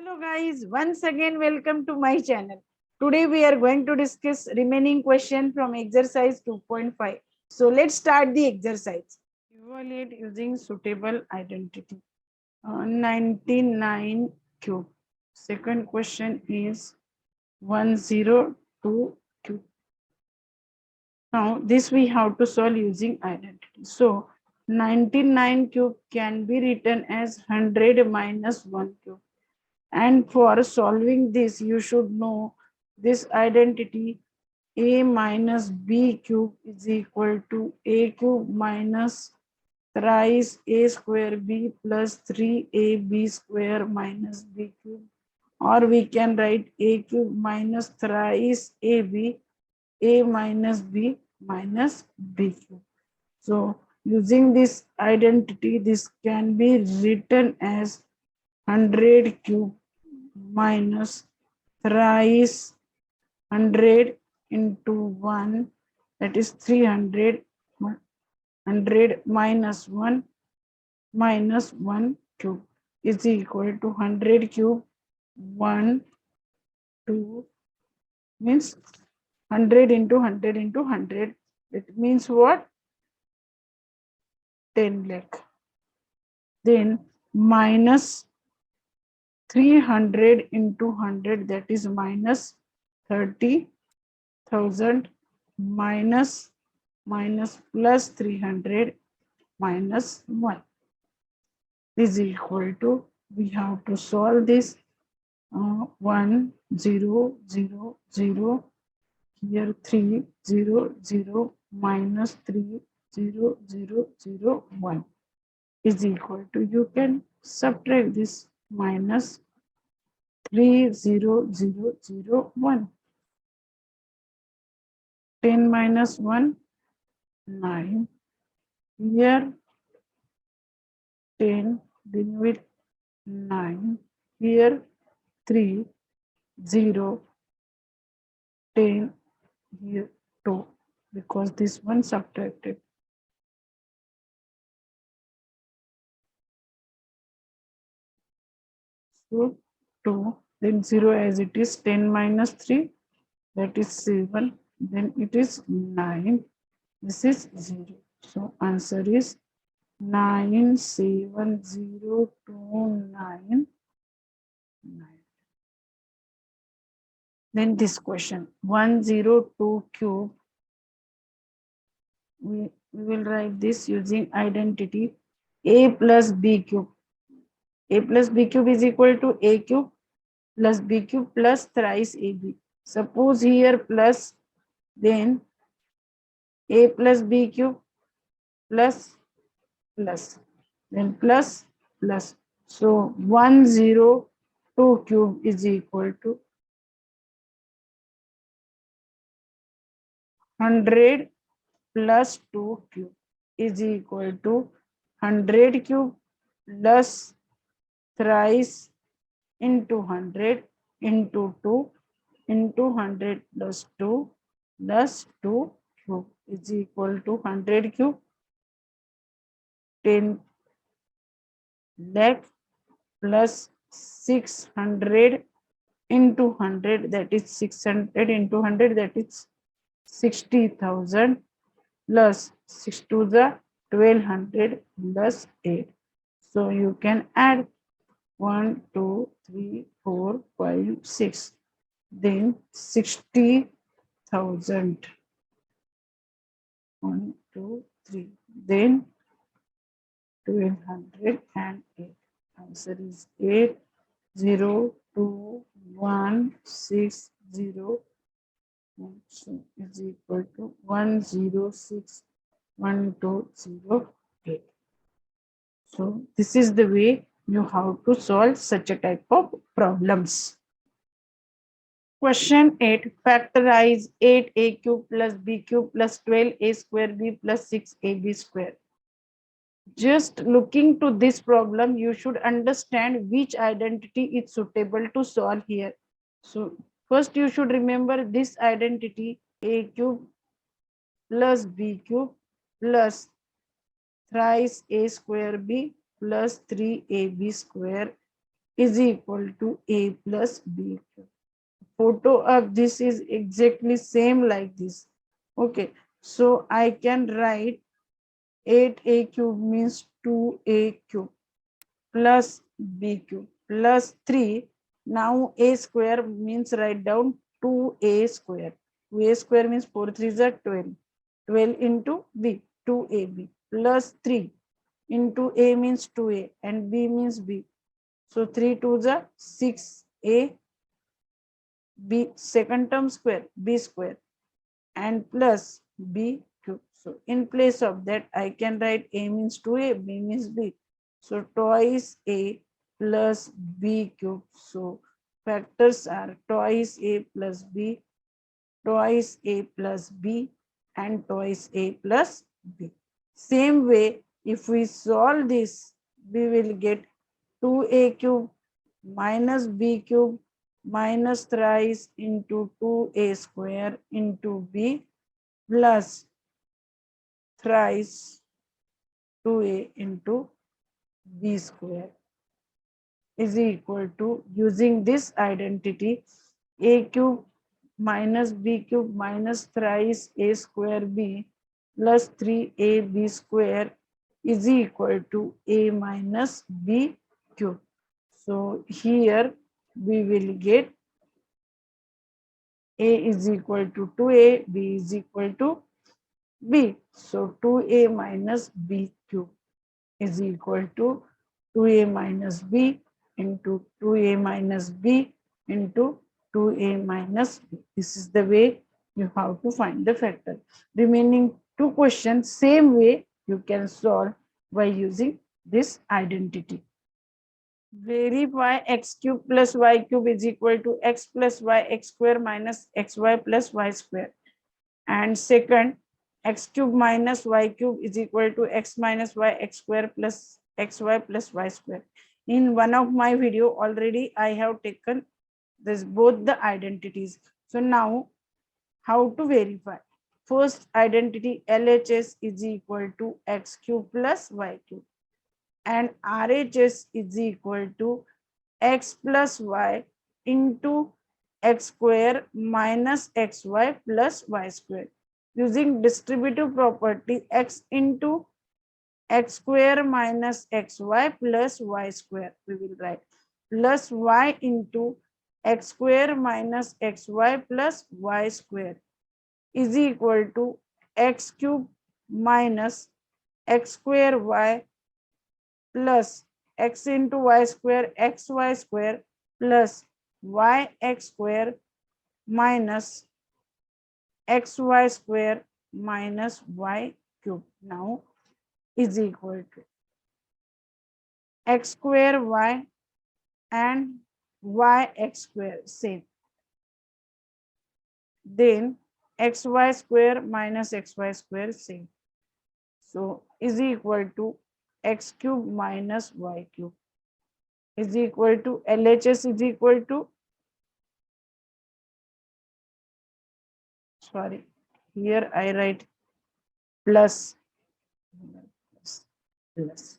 Hello guys, once again welcome to my channel. Today we are going to discuss remaining question from exercise 2.5. So let's start the exercise. Evaluate using suitable identity. 99 cube. Second question is 102 cube. Now this we have to solve using identity. So 99 cube can be written as 100 minus 1 cube. And for solving this, you should know this identity a minus b cube is equal to a cube minus thrice a square b plus 3ab square minus b cube. Or we can write a cube minus thrice ab, a minus b minus b cube. So using this identity, this can be written as 100 cube minus thrice 100 into 1, that is 300, 100 minus 1 minus 1 cube is equal to 100 cube 1 2 means 100 into 100 into 100. It means what? 10 lakh. Then minus 300 into 100, that is minus 30,000 minus plus 300 minus 1 is equal to, we have to solve this 1 0 0 0, here 3 0 0 minus 3 0 0 0 1 is equal to, you can subtract this minus 3 0 0 0 1. 10 minus 1 9, here 10, then with 9, here 3 0 10, here 2, because this one subtracted. So 2, then 0 as it is, 10 minus 3, that is 7, then it is 9, this is 0. So answer is 97029. Then this question 102 cube, we will write this using identity a plus b cube. A plus b cube is equal to a cube plus b cube plus thrice ab. Suppose here plus, then a plus b cube plus plus, then plus plus. So 102 cube is equal to 100 plus 2 cube is equal to 100 cube plus thrice into 100 into 2 into 100 plus 2 plus 2 cube is equal to 100 cube 10 lakh plus 600 into 100, that is 600 into 100, that is 60,000 plus 6 to the 1200 plus 8. So you can add 1 2 3 4 5 6, then 60,000 1 2 3, then 1208. Answer is 802,160 is equal to 106,1208. So this is the way you have to solve such a type of problems. Question 8. Factorize 8a cube plus b cube plus 12a square b plus 6ab square. Just looking to this problem, you should understand which identity is suitable to solve here. So first you should remember this identity a cube plus b cube plus thrice a square b plus 3ab square is equal to a plus b cube. Photo of this is exactly same like this. Okay, so I can write 8a cube means 2a cube plus b cube plus 3. Now a square means write down 2a square. 2a square means 4 3s are 12. 12 into b, 2ab plus 3 into a means 2a and b means b. So 3 2s are 6a, b second term square, b square and plus b cube. So in place of that, I can write a means 2a, b means b. So twice a plus b cube. So factors are twice a plus b, twice a plus b, and twice a plus b. Same way, if we solve this, we will get 2a cube minus b cube minus thrice into 2a square into b plus thrice 2a into b square is equal to, using this identity, a cube minus b cube minus thrice a square b plus 3ab square is equal to a minus b cube. So here we will get a is equal to 2a, b is equal to b. So 2a minus b cube is equal to 2a minus b into 2a minus b into 2a minus b. This is the way you have to find the factor. Remaining two questions, same way you can solve by using this identity. Verify x cube plus y cube is equal to x plus y x square minus xy plus y square. And second, x cube minus y cube is equal to x minus y x square plus xy plus y square. In one of my video already I have taken this both the identities. So now how to verify? First identity, LHS is equal to x cube plus y cube and RHS is equal to x plus y into x square minus xy plus y square. Using distributive property, x into x square minus xy plus y square, we will write plus y into x square minus xy plus y square is equal to x cube minus x square y plus x into y square xy square plus yx square minus xy square minus y cube now is equal to x square y and yx square same. Then xy square minus xy square same. So is equal to x cube minus y cube is equal to LHS is equal to, sorry, here I write plus plus.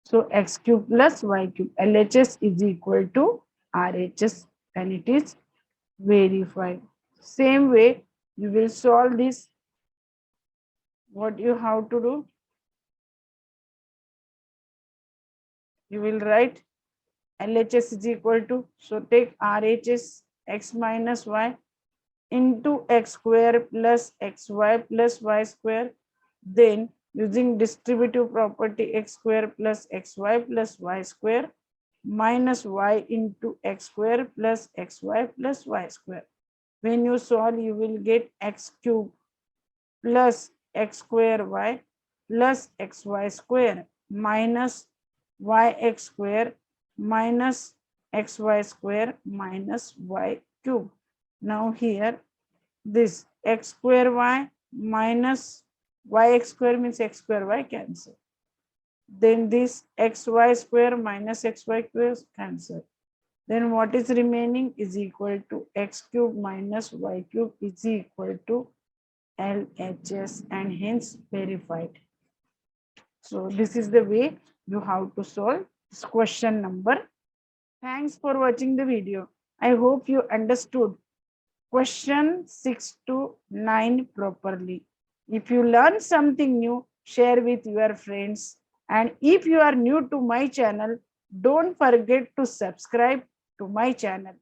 So x cube plus y cube, LHS is equal to RHS and it is verified. Same way you will solve this. What you have to do? You will write LHS is equal to, so take RHS x minus y into x square plus xy plus y square. Then using distributive property, x square plus xy plus y square minus y into x square plus xy plus y square. When you solve, you will get x cube plus x square y plus xy square minus yx square minus xy square minus y cube. Now here this x square y minus yx square means x square y cancel. Then this xy square minus xy square cancel. Then what is remaining is equal to x cube minus y cube is equal to LHS and hence verified. So this is the way you have to solve this question number Thanks for watching the video. I hope you understood question 6 to 9 properly. If you learn something new, share with your friends. And if you are new to my channel, don't forget to subscribe to my channel.